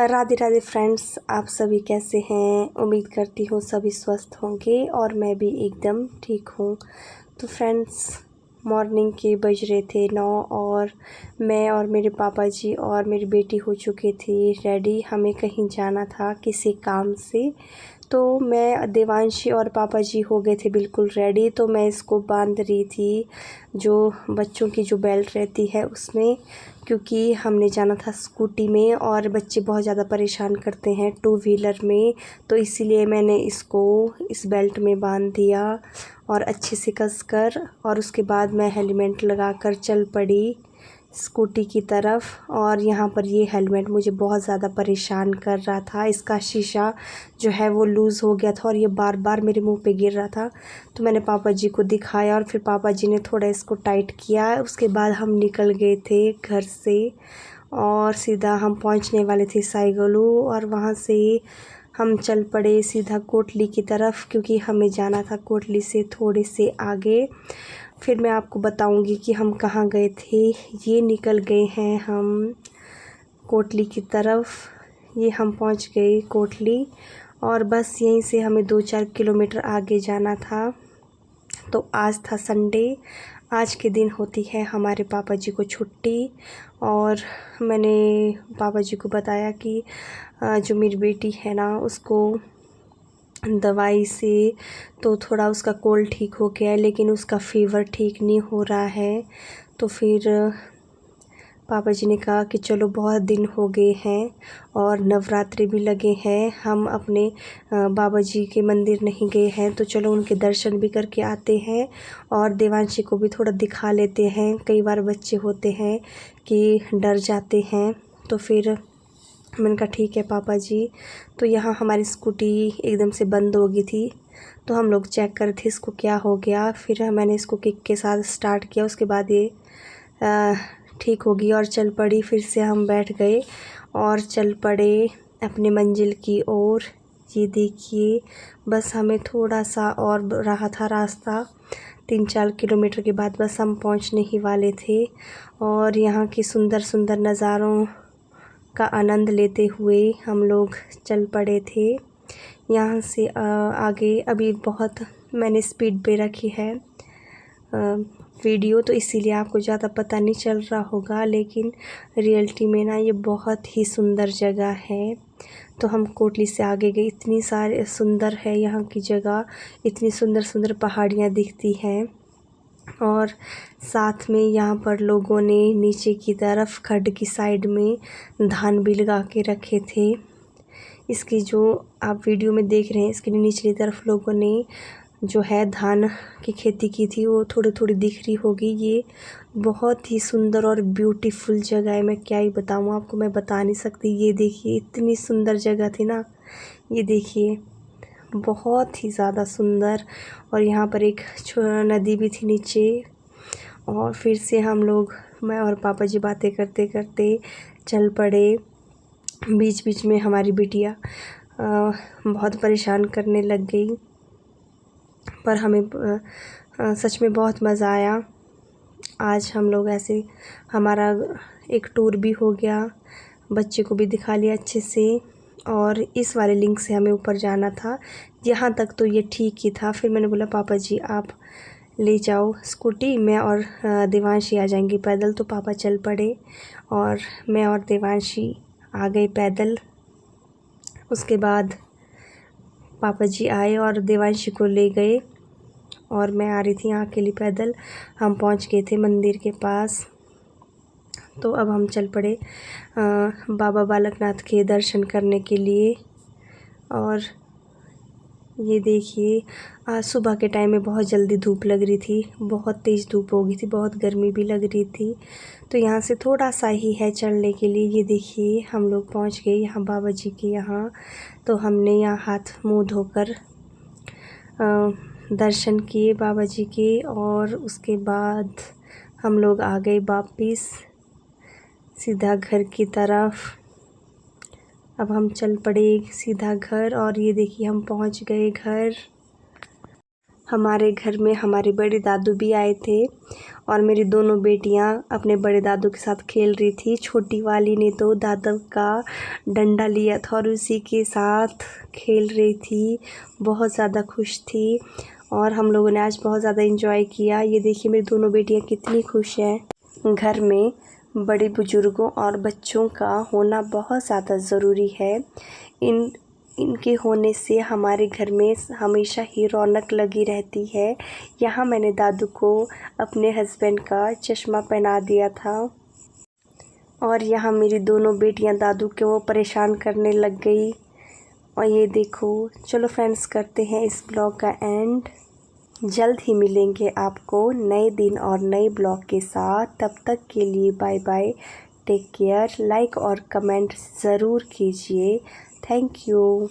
Radhe Radhe friends, आप सभी कैसे हैं। उम्मीद करती हूँ सभी स्वस्थ होंगे और मैं भी एकदम ठीक हूँ। तो फ्रेंड्स, मॉर्निंग के बज रहे थे 9 और मैं और मेरे पापा जी और मेरी बेटी हो चुके थे रेडी। हमें कहीं जाना था किसी काम से। तो मैं, देवांशी और पापा जी हो गए थे बिल्कुल रेडी। तो मैं इसको बांध रही थी जो बच्चों की जो बेल्ट रहती है उसमें, क्योंकि हमने जाना था स्कूटी में और बच्चे बहुत ज़्यादा परेशान करते हैं टू व्हीलर में। तो इसीलिए मैंने इसको इस बेल्ट में बांध दिया और अच्छे से कस कर, और उसके बाद मैं हेलमेट लगा कर चल पड़ी स्कूटी की तरफ। और यहाँ पर ये हेलमेट मुझे बहुत ज़्यादा परेशान कर रहा था। इसका शीशा जो है वो लूज़ हो गया था और ये बार बार मेरे मुंह पे गिर रहा था। तो मैंने पापा जी को दिखाया और फिर पापा जी ने थोड़ा इसको टाइट किया। उसके बाद हम निकल गए थे घर से और सीधा हम पहुँचने वाले थे साईगलू, और वहाँ से हम चल पड़े सीधा कोटली की तरफ, क्योंकि हमें जाना था कोटली से थोड़े से आगे। फिर मैं आपको बताऊंगी कि हम कहाँ गए थे। ये निकल गए हैं हम कोटली की तरफ। ये हम पहुंच गए कोटली और बस यहीं से हमें 2-4 किलोमीटर आगे जाना था। तो आज था संडे। आज के दिन होती है हमारे पापा जी को छुट्टी। और मैंने पापा जी को बताया कि जो मेरी बेटी है ना, उसको दवाई से तो थोड़ा उसका कोल्ड ठीक हो गया है, लेकिन उसका फ़ीवर ठीक नहीं हो रहा है। तो फिर पापा जी ने कहा कि चलो बहुत दिन हो गए हैं और नवरात्रि भी लगे हैं, हम अपने बाबा जी के मंदिर नहीं गए हैं, तो चलो उनके दर्शन भी करके आते हैं और देवांशी को भी थोड़ा दिखा लेते हैं। कई बार बच्चे होते हैं कि डर जाते हैं। तो फिर मैंने कहा ठीक है पापा जी। तो यहाँ हमारी स्कूटी एकदम से बंद हो गई थी, तो हम लोग चेक कर रहे थे इसको क्या हो गया। फिर मैंने इसको किक के साथ स्टार्ट किया, उसके बाद ये ठीक होगी और चल पड़ी। फिर से हम बैठ गए और चल पड़े अपने मंजिल की ओर। ये देखिए, बस हमें थोड़ा सा और रहा था रास्ता। 3-4 किलोमीटर के बाद बस हम पहुंचने ही वाले थे। और यहाँ की सुंदर सुंदर नज़ारों का आनंद लेते हुए हम लोग चल पड़े थे। यहाँ से आगे अभी बहुत मैंने स्पीड पे रखी है वीडियो, तो इसीलिए आपको ज़्यादा पता नहीं चल रहा होगा, लेकिन रियलिटी में ना ये बहुत ही सुंदर जगह है। तो हम कोटली से आगे गए। इतनी सारे सुंदर है यहाँ की जगह, इतनी सुंदर सुंदर पहाड़ियाँ दिखती हैं। और साथ में यहाँ पर लोगों ने नीचे की तरफ खड्ड की साइड में धान भी लगा के रखे थे। इसकी जो आप वीडियो में देख रहे हैं, इसकी निचली तरफ लोगों ने जो है धान की खेती की थी, वो थोड़ी थोड़ी दिख रही होगी। ये बहुत ही सुंदर और ब्यूटीफुल जगह है। मैं क्या ही बताऊँ आपको, मैं बता नहीं सकती। ये देखिए, इतनी सुंदर जगह थी ना, ये देखिए, बहुत ही ज़्यादा सुंदर। और यहाँ पर एक नदी भी थी नीचे। और फिर से हम लोग, मैं और पापा जी बातें करते करते चल पड़े। बीच बीच में हमारी बिटिया बहुत परेशान करने लग गई, पर हमें सच में बहुत मज़ा आया। आज हम लोग ऐसे, हमारा एक टूर भी हो गया, बच्चे को भी दिखा लिया अच्छे से। और इस वाले लिंक से हमें ऊपर जाना था। यहाँ तक तो ये ठीक ही था। फिर मैंने बोला पापा जी आप ले जाओ स्कूटी, मैं और देवांशी आ जाएंगी पैदल। तो पापा चल पड़े और मैं और देवांशी आ गए पैदल। उसके बाद पापा जी आए और देवांशी को ले गए और मैं आ रही थी यहाँ अकेली पैदल। हम पहुँच गए थे मंदिर के पास। तो अब हम चल पड़े बाबा बालकनाथ के दर्शन करने के लिए। और ये देखिए, आज सुबह के टाइम में बहुत जल्दी धूप लग रही थी, बहुत तेज़ धूप हो गई थी, बहुत गर्मी भी लग रही थी। तो यहाँ से थोड़ा सा ही है चलने के लिए। ये देखिए, हम लोग पहुँच गए यहाँ बाबा जी के यहाँ। तो हमने यहाँ हाथ मुँह धोकर दर्शन किए बाबा जी के, और उसके बाद हम लोग आ गए वापिस सीधा घर की तरफ। अब हम चल पड़े सीधा घर। और ये देखिए, हम पहुंच गए घर। हमारे घर में हमारे बड़े दादू भी आए थे और मेरी दोनों बेटियां अपने बड़े दादू के साथ खेल रही थी। छोटी वाली ने तो दादू का डंडा लिया था और उसी के साथ खेल रही थी, बहुत ज़्यादा खुश थी और हम लोगों ने आज बहुत ज़्यादा एंजॉय किया। ये देखिए मेरी दोनों बेटियां कितनी खुश हैं। घर में बड़े बुजुर्गों और बच्चों का होना बहुत ज़्यादा ज़रूरी है। इनके होने से हमारे घर में हमेशा ही रौनक लगी रहती है। यहाँ मैंने दादू को अपने हस्बैंड का चश्मा पहना दिया था और यहाँ मेरी दोनों बेटियाँ दादू के वो परेशान करने लग गई। और ये देखो, चलो फ्रेंड्स करते हैं इस ब्लॉग का एंड। जल्द ही मिलेंगे आपको नए दिन और नए ब्लॉग के साथ। तब तक के लिए bye bye, take care. Like और कमेंट ज़रूर कीजिए। Thank you.